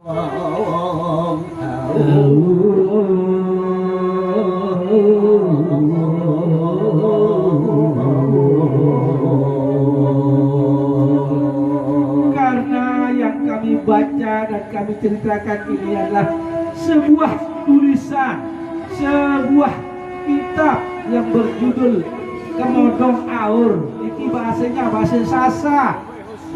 Karena yang kami baca dan kami ceritakan ini adalah sebuah tulisan, sebuah kitab yang berjudul Kemodong Aur. Ini bahasanya bahasa Sasak,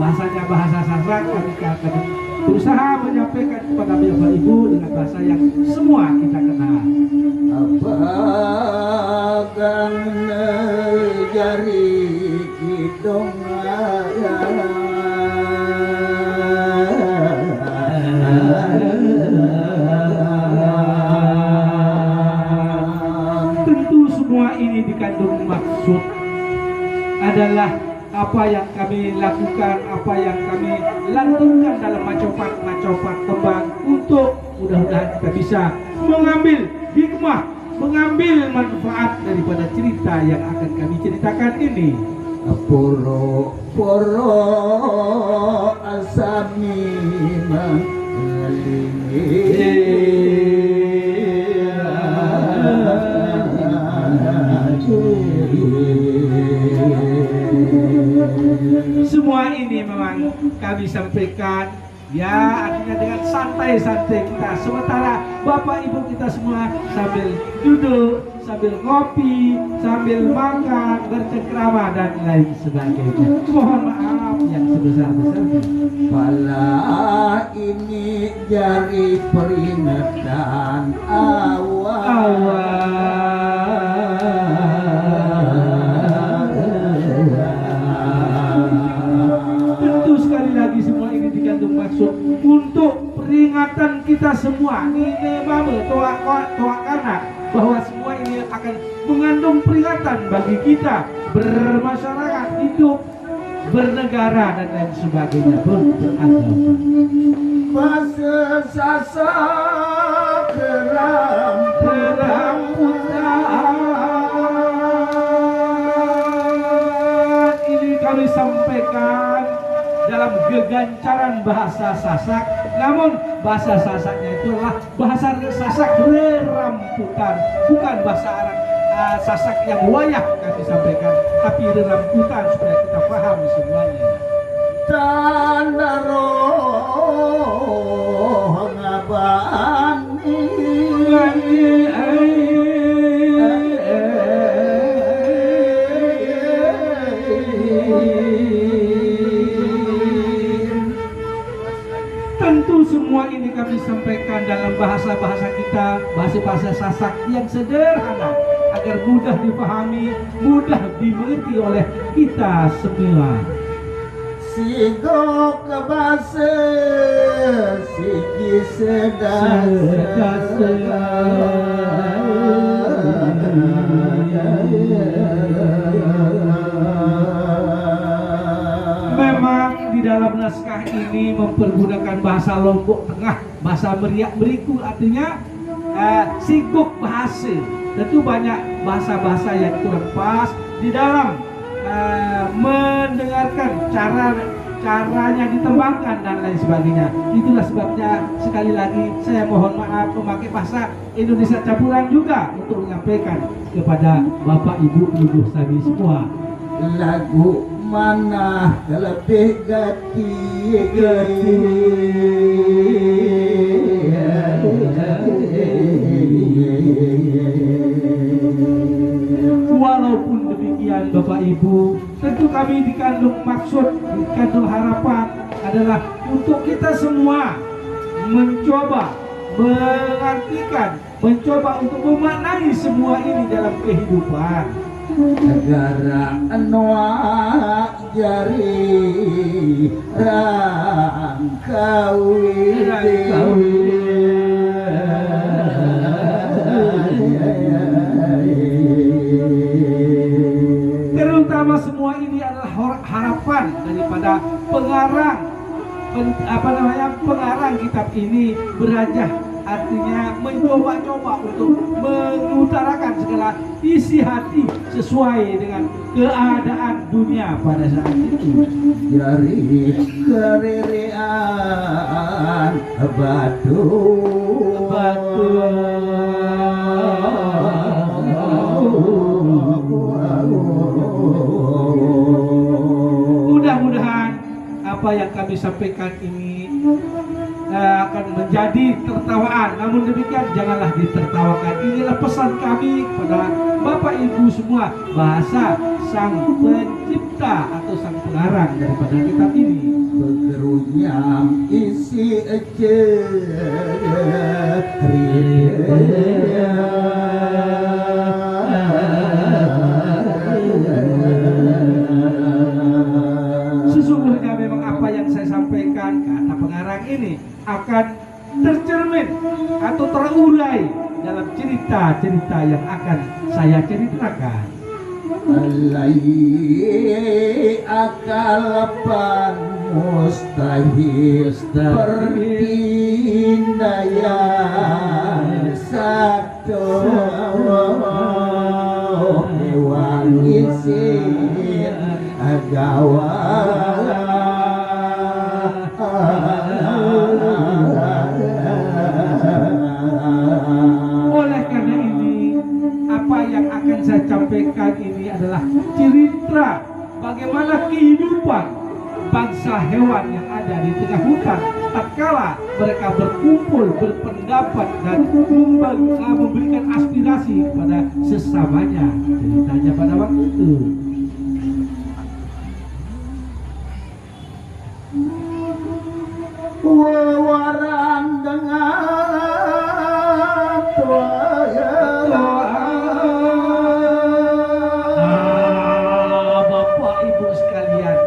bahasanya bahasa Sasak. Kami akan berusaha menyampaikan kepada Bapak Ibu dengan bahasa yang semua kita kenal. Apakah jari kidong Tentu semua ini dikandung maksud adalah apa yang kami lakukan, apa yang kami lantunkan dalam macopat tembang untuk mudah-mudahan kita bisa mengambil hikmah, mengambil manfaat daripada cerita yang akan kami ceritakan ini. poro asami Semua ini memang kami sampaikan ya, artinya dengan santai-santai kita, sementara Bapak Ibu kita semua sambil duduk, sambil ngopi, sambil makan, bercengkrama dan lain sebagainya. Mohon maaf yang sebesar-besarnya. pala ini jari peringatan Tentu sekali lagi semua ini dikandung maksud untuk peringatan kita semua. Ini mama toa karena bahwa semua ini akan mengandung peringatan bagi kita bermasyarakat, hidup, bernegara dan lain sebagainya, beragama. Masa sasak Ini kami sampaikan dalam gegancaran bahasa Sasak, namun bahasa Sasaknya itulah bahasa Sasak reramputan, bukan bahasa Arab Sasak yang wayah kami sampaikan, tapi reramputan supaya kita paham semuanya. tanda roh ngabani Tentu semua ini kami sampaikan dalam bahasa-bahasa kita, bahasa-bahasa Sasak yang sederhana agar mudah dipahami, mudah dimengerti oleh kita semua. sigo kebase sigi Memang di dalam naskah ini mempergunakan bahasa Lombok Tengah, bahasa Meriak Beriku, artinya sibuk bahasa. Tentu banyak bahasa-bahasa yang kurang pas di dalam mendengarkan caranya ditembangkan dan lain sebagainya. Itulah sebabnya sekali lagi saya mohon maaf memakai bahasa Indonesia campuran juga untuk menyampaikan kepada Bapak Ibu Sami semua. lagu mana lebih gati Walaupun demikian Bapak Ibu, tentu kami dikandung maksud, dikandung harapan adalah untuk kita semua mencoba mengartikan, mencoba untuk memaknai semua ini dalam kehidupan. negara noa jari rangkawi Terutama semua ini adalah harapan daripada pengarang pengarang kitab ini, Berajah artinya mencoba-coba untuk mengutarakan segala isi hati sesuai dengan keadaan dunia pada saat itu. Jari kererean batu mudah-mudahan apa yang kami sampaikan ini akan menjadi tertawaan. Namun demikian janganlah ditertawakan. Inilah pesan kami kepada Bapak Ibu semua, bahasa sang pencipta atau sang pengarang daripada kitab ini. Begerunyam isi Sesungguhnya memang apa yang saya sampaikan, kata pengarang ini, akan tercermin atau terurai dalam cerita-cerita yang akan saya ceritakan. Alai akal pan mustahil perpindahan satu hewan isi agawa Oleh karena ini, apa yang akan saya sampaikan ini adalah cerita bagaimana kehidupan bangsa hewan yang ada di tengah hutan tatkala mereka berkumpul, berpendapat dan memberikan aspirasi kepada sesamanya. Ceritanya pada waktu itu. Wawaran dengan Bapak Ibu sekalian,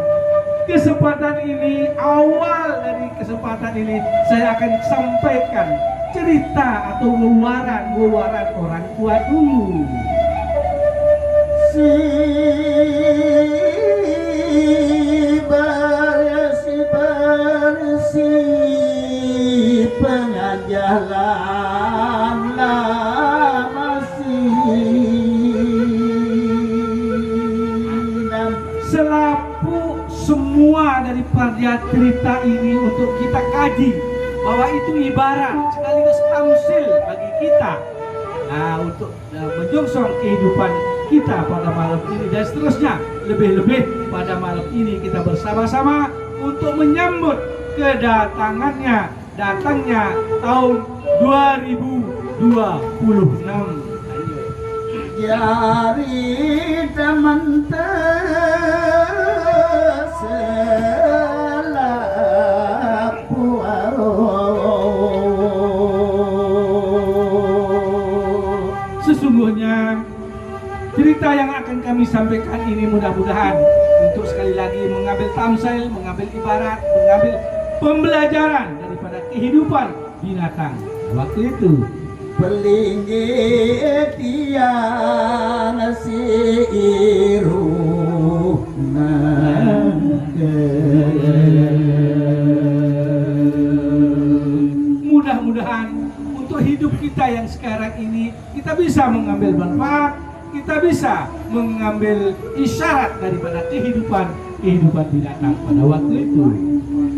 kesempatan ini, awal dari kesempatan ini saya akan sampaikan cerita atau wewaran orang tua dulu. si bersih pengajaran masih Selaku semua daripada cerita ini untuk kita kaji bahwa itu ibarat sekaligus tamsil bagi kita, untuk menyongsong kehidupan kita pada malam ini dan seterusnya. Lebih-lebih pada malam ini kita bersama-sama untuk menyambut datangnya tahun 2026. jari teman terselapu Sesungguhnya cerita yang akan kami sampaikan ini mudah-mudahan untuk sekali lagi mengambil tamsil, mengambil ibarat, mengambil pembelajaran daripada kehidupan binatang waktu itu. Pelinggih tiang siiru Mudah-mudahan untuk hidup kita yang sekarang ini kita bisa mengambil manfaat, kita bisa mengambil isyarat daripada kehidupan binatang pada waktu itu.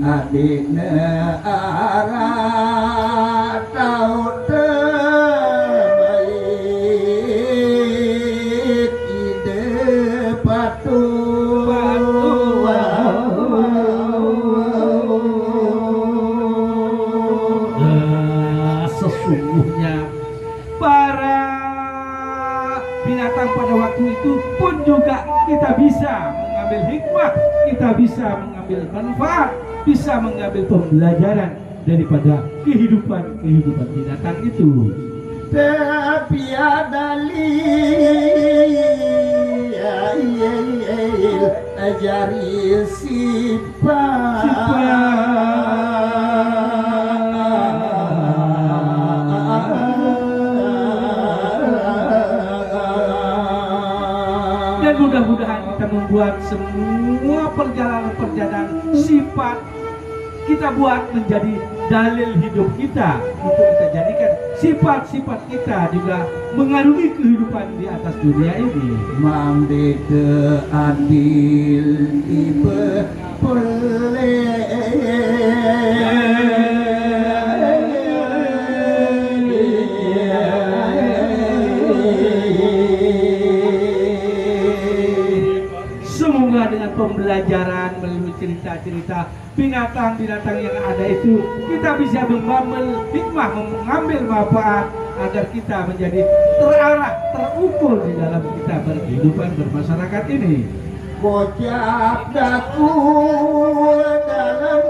adiknya arah tahu terbaik ide Sesungguhnya para binatang pada waktu itu pun juga kita bisa mengambil hikmah, kita bisa mengambil manfaat, bisa mengambil pembelajaran daripada kehidupan binatang itu. tapi ada ajari Dan mudah-mudahan kita membuat semua perjalanan sifat kita buat menjadi dalil hidup kita untuk kita jadikan sifat-sifat kita juga mengarungi kehidupan di atas dunia ini. Mambe ke adil tipe Semoga dengan pembelajaran melalui cerita-cerita binatang-binatang yang ada itu, kita bisa mengambil hikmah, mengambil manfaat agar kita menjadi terarah, terukur di dalam kita berkehidupan bermasyarakat ini. Bocah daku dalam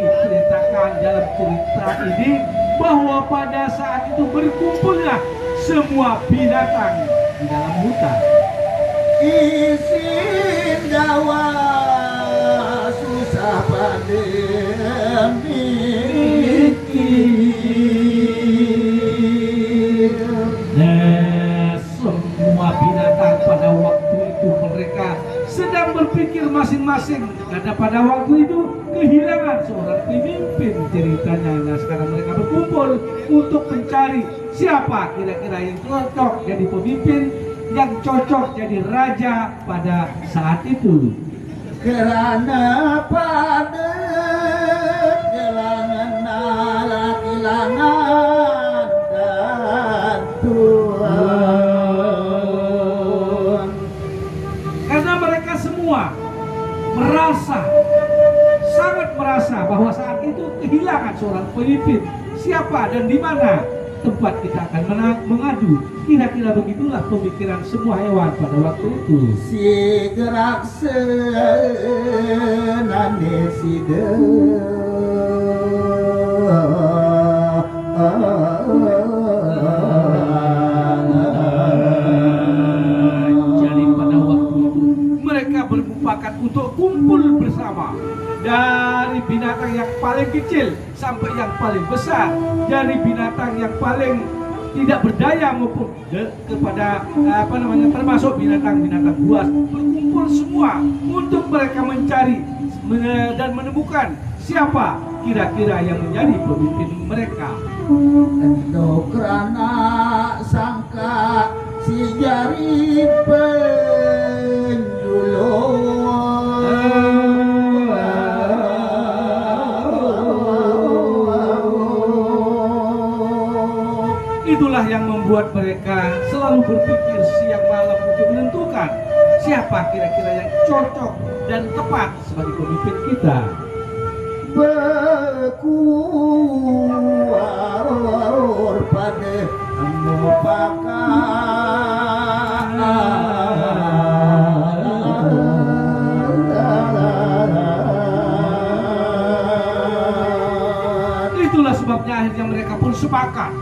Diceritakan dalam cerita ini bahwa pada saat itu berkumpullah semua binatang di dalam hutan. Isin dawa susah pandemi Semua binatang pada waktu itu mereka sedang berpikir masing-masing karena pada waktu itu kehilangan seorang pemimpin ceritanya. Nah sekarang mereka berkumpul untuk mencari siapa kira-kira yang cocok jadi pemimpin, yang cocok jadi raja pada saat itu. kerana pada gelangan nalar kehilangan dan Tuhan. Karena mereka semua sangat merasa bahwa saat itu kehilangan seorang pemimpin. Siapa dan di mana tempat kita akan mengadu. Kira-kira begitulah pemikiran semua hewan pada waktu itu. Si gerak senane si Jadi pada waktu itu mereka bermufakat untuk kumpul bersama. Dari binatang yang paling kecil sampai yang paling besar, dari binatang yang paling tidak berdaya maupun kepada termasuk binatang-binatang buas, berkumpul semua untuk mereka mencari dan menemukan siapa kira-kira yang menjadi pemimpin mereka. Endo kerana sangka si jari penjulur Itulah yang membuat mereka selalu berpikir siang malam untuk menentukan siapa kira-kira yang cocok dan tepat sebagai pemimpin kita. berkuar pada Itulah sebabnya akhirnya mereka pun sepakat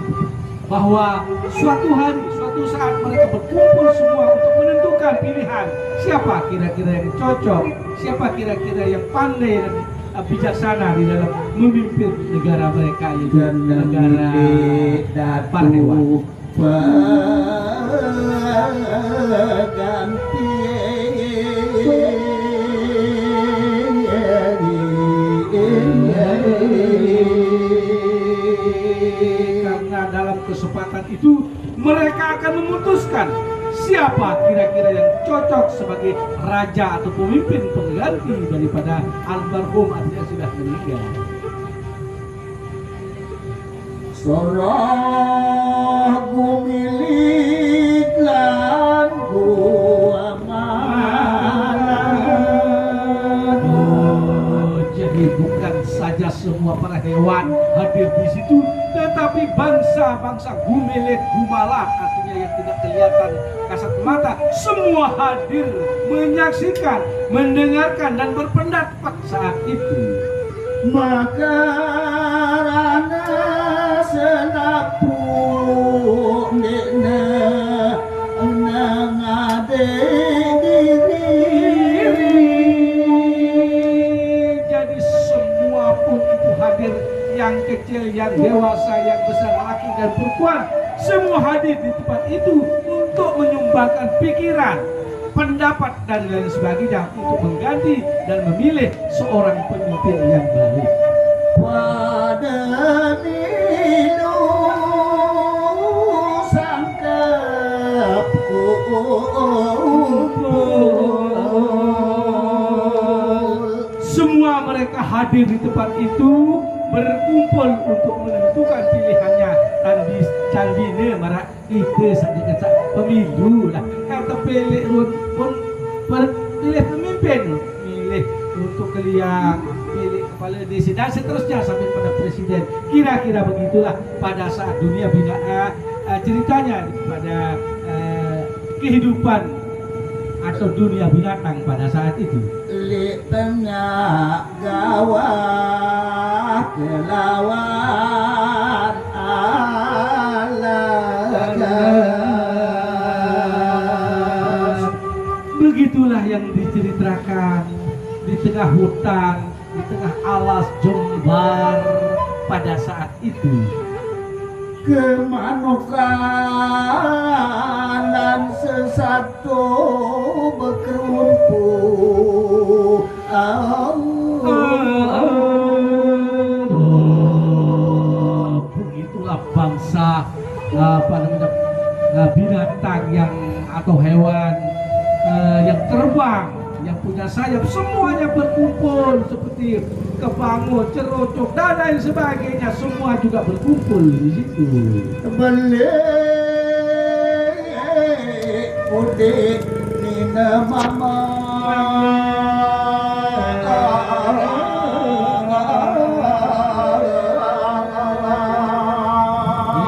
bahwa suatu hari, suatu saat mereka berkumpul semua untuk menentukan pilihan siapa kira-kira yang cocok, siapa kira-kira yang pandai dan bijaksana di dalam memimpin negara mereka, yaitu negara para hewan. Karena dalam kesempatan itu mereka akan memutuskan siapa kira-kira yang cocok sebagai raja atau pemimpin pengganti daripada almarhum artinya sudah meninggal. Sorah milik lan gua Jadi bukan saja semua para hewan hadir di situ, tetapi bangsa-bangsa Gumilit, Gumalat, artinya yang tidak kelihatan kasat mata, semua hadir menyaksikan, mendengarkan dan berpendapat saat itu. maka rana senapu nena nangade Jadi semua pun itu hadir, yang kecil, yang dewasa, yang besar, laki dan perempuan, semua hadir di tempat itu untuk menyumbangkan pikiran, pendapat dan lain sebagainya untuk mengganti dan memilih seorang pemimpin yang baru. pada ninu sangkap Semua mereka hadir di tempat itu, berkumpul untuk menentukan pilihannya dan di candine marak itu saja kecak pemilu lah. Kata pilih pun pilih pemimpin, pilih untuk kalian, pilih kepala desa dan seterusnya sampai pada presiden. Kira-kira begitulah pada saat dunia binaan ceritanya pada kehidupan atau dunia binatang pada saat itu. Li tengah gawah kelawan alagas. Begitulah yang diceritakan di tengah hutan, di tengah alas Jembar pada saat itu. Kemanukanan sesatu berkerumpul. Begitulah bangsa binatang yang atau hewan yang terbang, yang punya sayap, semuanya berkumpul seperti kebangun, cerocok dan lain sebagainya, semua juga berkumpul di situ. Beli udik nina mama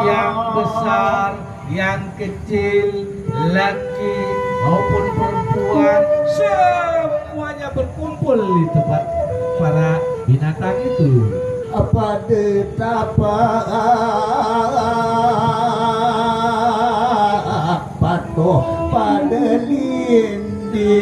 yang besar, yang kecil, laki maupun perempuan, semuanya berkumpul di tempat para binatang itu. apa detapa patuh pada lindi